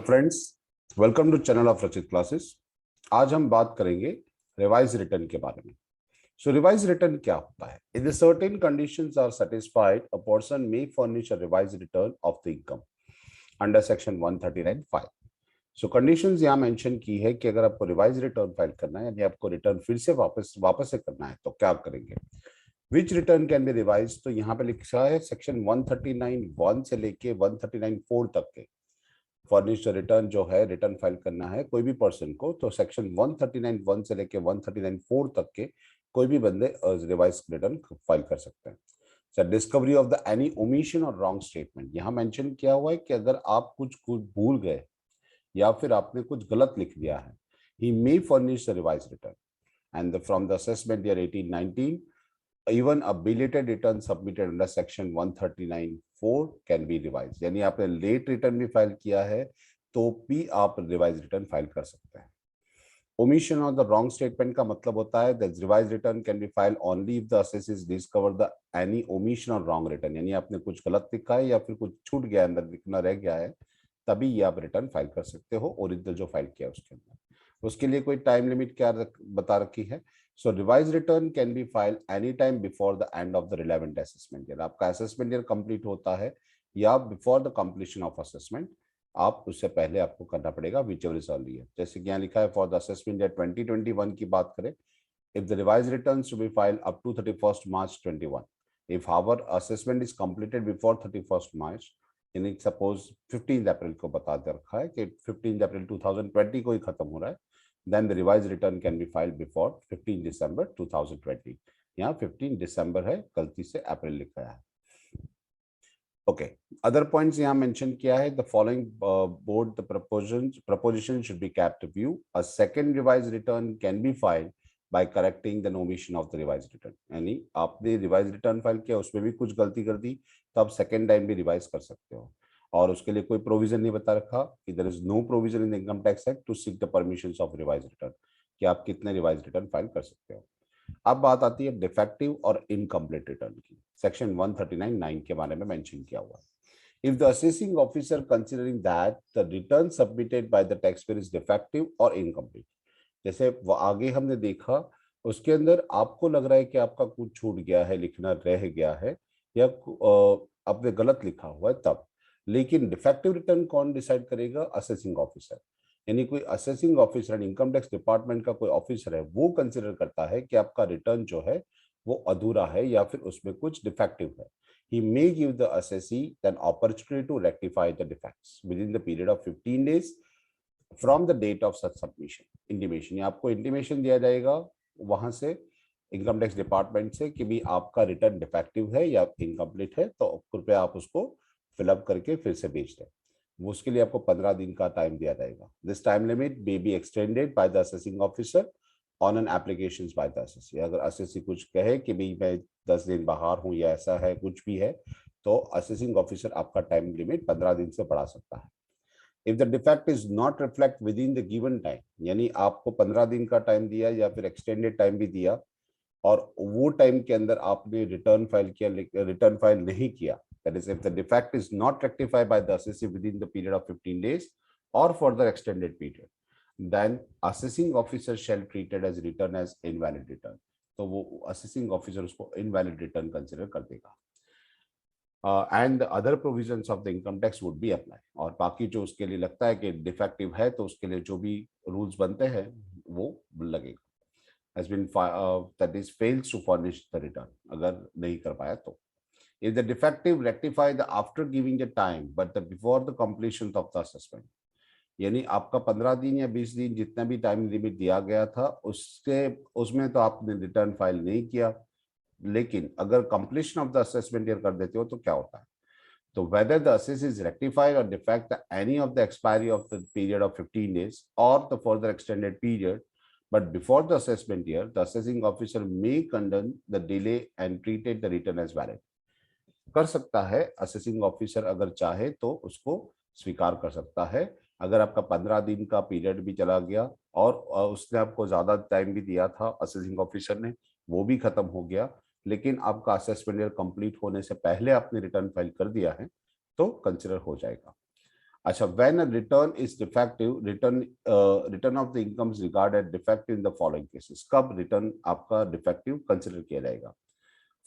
Friends, welcome to channel of Rachit classes. आज हम बात करेंगे रिवाइज रिटर्न के बारे में। सो रिवाइज रिटर्न क्या होता है? If the certain conditions are satisfied, a person may furnish a revise return of the income under section 139(5). So conditions यहाँ मेंशन की है कि अगर आपको रिवाइज रिटर्न फाइल करना है, यानी आपको रिटर्न फिर से वापस से करना है, तो क्या करेंगे? Which return can be revise? तो यहाँ पे लिखा है सेक्शन 139(1) से लेके 139(4) तक के फर्निश्ड रिटर्न जो है रिटर्न फाइल करना है कोई भी पर्सन को, तो सेक्शन 139(1) से लेके 139(4) तक के कोई भी बंदे रिवाइज रिटर्न फाइल कर सकते हैं। Sir, discovery of the any omission और रॉन्ग स्टेटमेंट, यहाँ मेंशन किया हुआ है कि अगर आप कुछ भूल गए या फिर आपने कुछ गलत लिख दिया है, he may furnish the revise return and from the assessment year 18-19 even a belated return submitted under section 139(4) can be revised। यानी आपने लेट रिटर्न भी फाइल किया है तो भी आप रिवाइज रिटर्न फाइल कर सकते हैं। ओमिशन और द रॉन्ग स्टेटमेंट का मतलब होता है that revise return can be file only if the assessee discover the any omission और रॉन्ग रिटर्न, यानी आपने कुछ गलत लिखा है या फिर कुछ छूट गया, अंदर लिखना रह गया है, तभी ये आप रिटर्न फाइल कर सकते हो ओरिजिनल जो फाइल किया उसके अंदर। उसके लिए कोई टाइम लिमिट क्या बता रखी है? So revise return can be file any time before the end of the relevant assessment year. आपका असेसमेंट ईयर कंप्लीट होता है या before the completion of assessment, आप उससे पहले आपको करना पड़ेगा विच एवर इज अर्लियर। जैसे कि यहाँ लिखा है फॉर द असेसमेंट ईयर 2021 की बात करें, if the revised returns to be filed up to 31st March 21, if our assessment is completed before 31st March, यानी सपोज 15 अप्रैल को बता दे रखा है कि 15 अप्रैल 2020 को ही खत्म हो रहा है, then the revised return can be filed before 15 December 2020। यहाँ 15 दिसंबर है, गलती से अप्रैल लिखा है। ओके, अदर पॉइंट्स यहाँ मेंशन किया है the following board the proposition should be kept to view। a second revised return can be filed by correcting the omission of the revised return। यानी आपने रिवाइज रिटर्न फाइल किया, उसमें भी कुछ गलती कर दी, तो आप सेकेंड टाइम भी रिवाइज कर सकते हो। और उसके लिए कोई प्रोविजन नहीं बता रखा कि there is no provision in the income tax act to seek the permissions of revise return, कि आप कितने रिवाइज रिटर्न फाइल कर सकते हो। अब बात आती है डिफेक्टिव और इनकम्प्लीट रिटर्न की। सेक्शन 139(9) के बारे में मेंशन किया हुआ है। If the assessing officer considering that the return submitted by the taxpayer is defective or incomplete, जैसे वो आगे हमने देखा उसके अंदर आपको लग रहा है कि आपका कुछ छूट गया है, लिखना रह गया है या आपने गलत लिखा हुआ है तब, लेकिन डिफेक्टिव रिटर्न कौन डिसाइड करेगा? Assessing officer. यानी कोई assessing officer, income tax department का कोई ऑफिसर है, वो कंसिडर करता है कि आपका रिटर्न जो है वो अधूरा है या फिर उसमें कुछ डिफेक्टिव है। He may give the assessee an opportunity to rectify the defects within the period of 15 days from the date of such submission। Intimation, आपको इंटीमेशन दिया जाएगा वहां से इनकम टैक्स डिपार्टमेंट से कि भी आपका रिटर्न डिफेक्टिव है या इनकम्प्लीट है, तो कृपया आप उसको फिलअप करके फिर से भेज दें। वो उसके लिए आपको 15 दिन का टाइम दिया जाएगा। This time limit may be extended by the assessing officer on an application by the assessee. अगर असेसी कुछ कहे कि भाई मैं 10 दिन बाहर हूँ या ऐसा है कुछ भी है, तो असेसिंग ऑफिसर आपका टाइम लिमिट 15 दिन से बढ़ा सकता है। If the defect is not reflect with in the given time, यानी आपको 15 दिन का टाइम दिया या फिर एक्सटेंडेड टाइम भी दिया और वो टाइम के अंदर आपने रिटर्न फाइल किया, रिटर्न फाइल नहीं किया, that is if the defect is not rectified by the assessee with in the period of 15 days और further extended period, then assessing officer shall treated as return as invalid return। तो वो assessing officer उसको invalid return consider कर देगा। And other provisions of the income tax would be apply. और बाकी जो उसके लिए लगता है कि डिफेक्टिव है, तो उसके लिए जो भी रूल्स बनते हैं वो लगेगा। has been that is fails to furnish the return, अगर नहीं कर पाया तो। if the defective rectify the after giving the time but the before the completion of the assessment, यानी आपका 15 दिन या 20 दिन जितना भी टाइम लिमिट दिया गया था उसमें तो आपने रिटर्न फाइल नहीं किया, लेकिन अगर completion of the assessment year कर देते हो तो क्या होता है? तो whether the assess is rectified or defect any of the expiry of the period of 15 days or the further extended period, but before the assessment year, the assessing officer may condone the delay and treated the return as valid। कर सकता है assessing officer, अगर चाहे तो उसको स्वीकार कर सकता है। अगर आपका 15 दिन का पीरियड भी चला गया और उसने आपको ज्यादा टाइम भी दिया था असेसिंग ऑफिसर ने, वो भी खत्म हो गया, लेकिन आपका असेसमेंट ईयर कंप्लीट होने से पहले आपने रिटर्न फाइल कर दिया है, तो कंसिडर हो जाएगा। अच्छा, when a return is defective, return of the income is regarded defective in the following cases. कब return आपका defective consider किया जाएगा?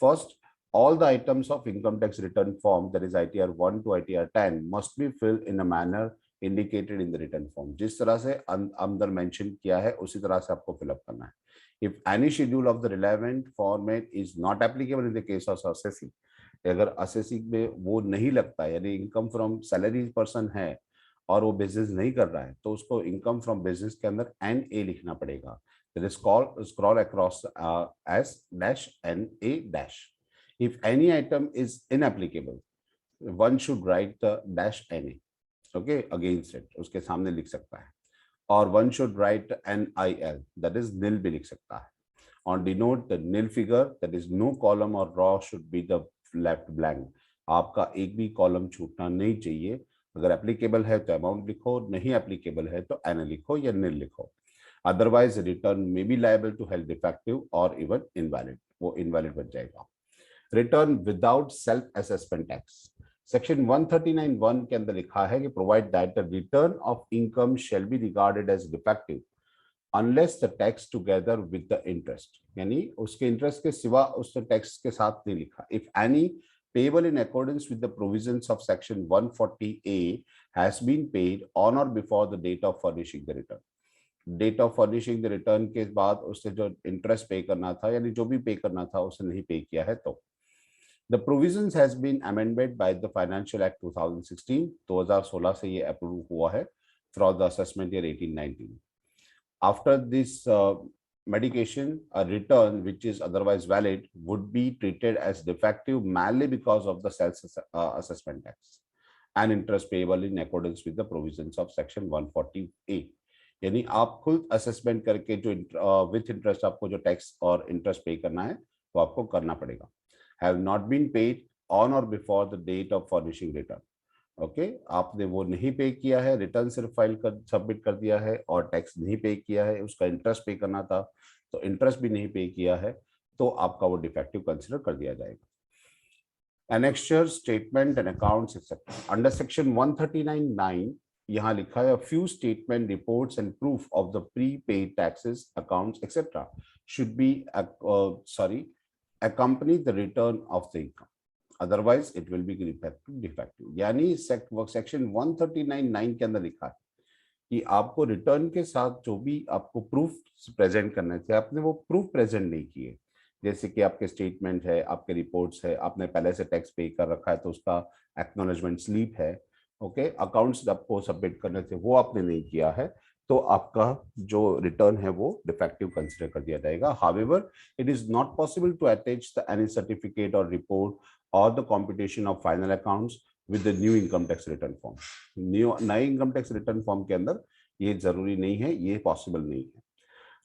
First, all the items of income tax return form, that is ITR 1 to ITR 10, must be filled in a manner indicated in the return form. जिस तरह से अंदर mention किया है उसी तरह से आपको फिल अप करना है. If any schedule of the relevant format is not applicable in the case of assessing, अगर असेसिंग में वो नहीं लगता है, यानी इनकम फ्रॉम सैलरी पर्सन है और वो बिजनेस नहीं कर रहा है, तो उसको इनकम फ्रॉम बिजनेस के अंदर NA लिखना पड़ेगा. That is called scroll across as dash NA dash. If any item is inapplicable, one should write the dash NA. Okay, against it, उसके सामने लिख सकता है. और one should write NIL, that is nil भी लिख सकता है. On denote the nil figure, that is no column or row should be the left blank. आपका एक भी कॉलम छूटना नहीं चाहिए. अगर एप्लीकेबल है तो अमाउंट लिखो, नहीं एप्लीकेबल है तो एन लिखो या नील लिखो. Otherwise return may be liable to held defective और इवन इनवैलिड, वो इनवैलिड बन जाएगा. Return without self assessment tax, section 139(1) के अंदर लिखा है कि provide that the return of income shall be regarded as defective unless the tax together with the interest, यानी उसके इंटरेस्ट के सिवा उस टैक्स के साथ नहीं लिखा. If any payable in accordance with the provisions of section 140A has been paid on or before the date of furnishing the return. Date of furnishing the return के बाद उससे जो इंटरेस्ट पे करना था, यानी जो भी पे करना था उसने नहीं पे किया है, तो the provisions has been amended by the financial act 2016 से ये अप्रूव हुआ है for the assessment year 18-19. After this medication, a return which is otherwise valid would be treated as defective merely because of the self-assessment tax and interest payable in accordance with the provisions of section 140A. यानी आप खुद assessment करके जो with interest आपको जो tax और interest पे करना है वो आपको करना पड़ेगा. Have not been paid on or before the date of furnishing return. Okay आपने वो नहीं पे किया है, रिटर्न सिर्फ फाइल कर सबमिट कर दिया है और टैक्स नहीं पे किया है, उसका इंटरेस्ट पे करना था तो इंटरेस्ट भी नहीं पे किया है, तो आपका वो डिफेक्टिव कंसिडर कर दिया जाएगा. Annexure statement and accounts etcetera, under section 139(9) यहाँ लिखा है few statement reports and proof of the pre paid taxes accounts etcetera should be accompany the return of the income, otherwise it will be defective. यानी section 139(9) के अंदर लिखा है कि आपको रिटर्न के साथ जो भी आपको प्रूफ प्रेजेंट करने थे, आपने वो प्रूफ प्रेजेंट नहीं किए. जैसे कि आपके स्टेटमेंट है, आपके रिपोर्ट्स है, आपने पहले से टैक्स पे कर रखा है तो उसका एक्नॉलेजमेंट स्लिप है. ओके, अकाउंट्स आपको सबमिट करने थे वो आपने नहीं किया है, तो आपका जो रिटर्न है वो डिफेक्टिव कंसीडर कर दिया जाएगा. However, it is not possible to attach the any certificate और रिपोर्ट और the computation of final accounts with the new income tax return form. नए इनकम टैक्स रिटर्न फॉर्म के अंदर ये जरूरी नहीं है, ये पॉसिबल नहीं है.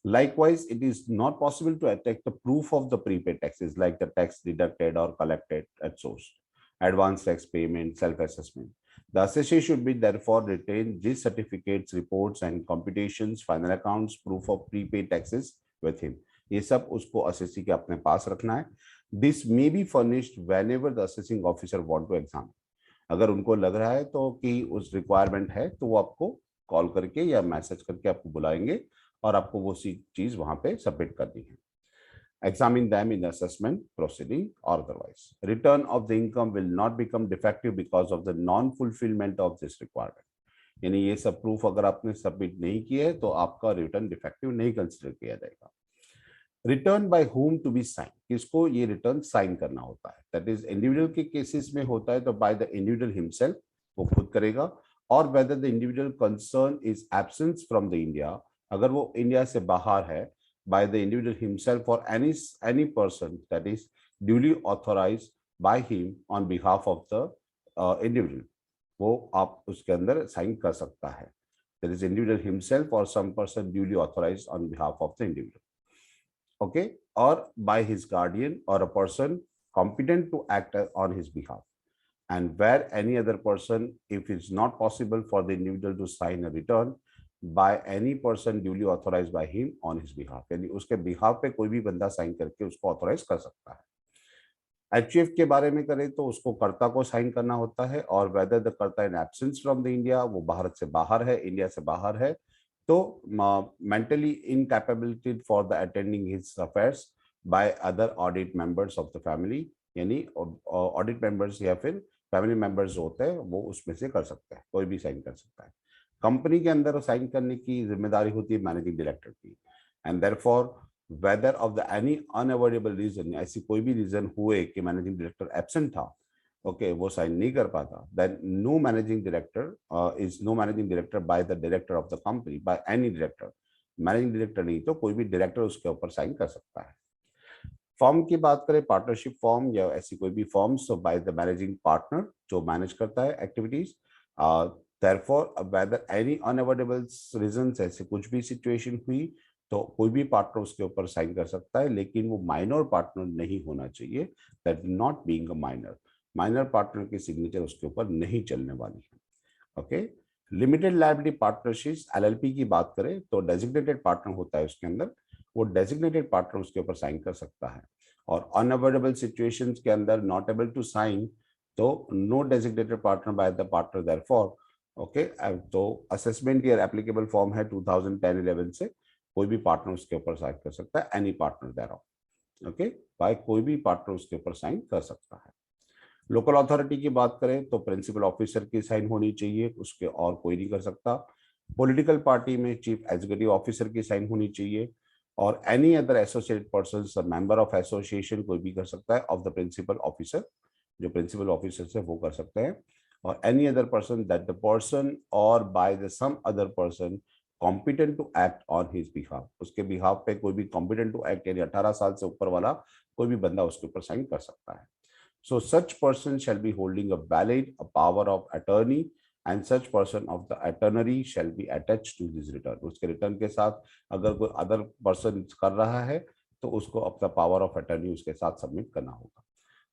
Likewise, it is not possible to attach the proof of the prepaid taxes like the tax deducted or collected at source, advance tax payment, self-assessment. The assessee should be therefore retain these certificates, reports and computations, final accounts, proof of prepaid taxes with him. ये सब उसको assessee के अपने पास रखना है. This may be furnished whenever the assessing officer want to examine. अगर उनको लग रहा है तो कि उस रिक्वायरमेंट है तो वो आपको कॉल करके या मैसेज करके आपको बुलाएंगे और आपको वो चीज वहां पे सबमिट करनी है. Examine them in assessment proceeding or otherwise. Return of the income will not become defective because of the non-fulfillment of this requirement. यानी ये सब प्रूफ अगर आपने सबमिट नहीं किए तो आपका रिटर्न डिफेक्टिव नहीं कंसिडर किया जाएगा. Return by whom to be sign, किसको ये रिटर्न साइन करना होता है, दैट इज इंडिविजुअल के केसेस में होता है तो बाय द इंडिविजुअल हिमसेल्फ, वो खुद करेगा. और whether the individual concern is absence from the India, अगर वो इंडिया से बाहर है, by the individual himself or any person that is duly authorized by him on behalf of the individual, वो आप उसके अंदर साइन कर सकता है. There is individual himself or some person duly authorized on behalf of the individual. Okay, or by his guardian or a person competent to act on his behalf. And where any other person, if it's not possible for the individual to sign a return, by any person duly authorized by him on his behalf, यानी उसके behalf पे कोई भी बंदा sign करके उसको authorise कर सकता है. एचयूएफ के बारे में करें तो उसको कर्ता को साइन करना होता है, और वेदर द कर्ता in absence from the India, वो भारत से बाहर है, इंडिया से बाहर है, तो mentally incapacitated for the attending his affairs by other ऑडिट मेंबर्स ऑफ द फैमिली, यानी ऑडिट मेंबर्स या फिर फैमिली मेंबर्स जो होते हैं वो उसमें से कर सकते हैं, कोई भी साइन कर सकता है। कंपनी के अंदर साइन करने की जिम्मेदारी होती है मैनेजिंग डायरेक्टर की, and therefore whether of the any unavoidable reason, ऐसी कोई भी रीजन हुए कि मैनेजिंग डायरेक्टर एब्सेंट था, ओके वो साइन नहीं कर पाता, then no managing director by the director of the company, by any director, managing director नहीं तो कोई भी डायरेक्टर उसके ऊपर साइन कर सकता है। फॉर्म की बात करें, पार्टनरशिप फॉर्म या ऐसी कोई भी form, so by the managing partner जो मैनेज करता है activities. Therefore whether any unavoidable reasons, ऐसे कुछ भी सिचुएशन हुई तो कोई भी पार्टनर उसके ऊपर साइन कर सकता है, लेकिन वो माइनर पार्टनर नहीं होना चाहिए, that not being a minor, minor partner की सिग्नेचर उसके ऊपर नहीं चलने वाली है। Okay, limited liability partnership LLP की बात करें तो डेजिग्नेटेड पार्टनर होता है उसके अंदर, वो डेजिग्नेटेड पार्टनर उसके ऊपर साइन कर सकता है। और अनअवॉइडेबल सिचुएशंस के अंदर नॉट एबल टू साइन, तो no designated partner by the partner therefore. Okay, तो असेसमेंट ईयर एप्लीकेबल फॉर्म है 2010-11 से, कोई भी पार्टनर उसके ऊपर साइन कर सकता है, एनी पार्टनर देयरऑफ। ओके, बाय कोई भी पार्टनर उसके ऊपर साइन कर सकता है। लोकल अथॉरिटी की बात करें तो प्रिंसिपल ऑफिसर की साइन होनी चाहिए, उसके और कोई नहीं कर सकता। पॉलिटिकल पार्टी में चीफ एग्जीक्यूटिव ऑफिसर की साइन होनी चाहिए, और any other associated person, member of association कोई भी कर सकता है ऑफ द प्रिंसिपल ऑफिसर, जो प्रिंसिपल ऑफिसर है वो कर सकते हैं। और any other person that the person और by the some other person competent to act on his behalf, उसके बिहाफ पे कोई भी कॉम्पिटेंट टू एक्ट यानी 18 साल से ऊपर वाला कोई भी बंदा उसके ऊपर साइन कर सकता है। So such person shall be holding a valid a power of attorney, and such person of the attorney shall be attached to this return. उसके रिटर्न के साथ अगर कोई अदर पर्सन कर रहा है तो उसको अपना पावर ऑफ अटर्नी उसके साथ सबमिट करना होगा।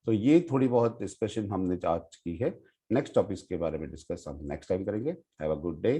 तो ये थोड़ी बहुत डिस्कशन हमने आज की है। नेक्स्ट टॉपिक के बारे में डिस्कस हम नेक्स्ट टाइम करेंगे। Have a good day.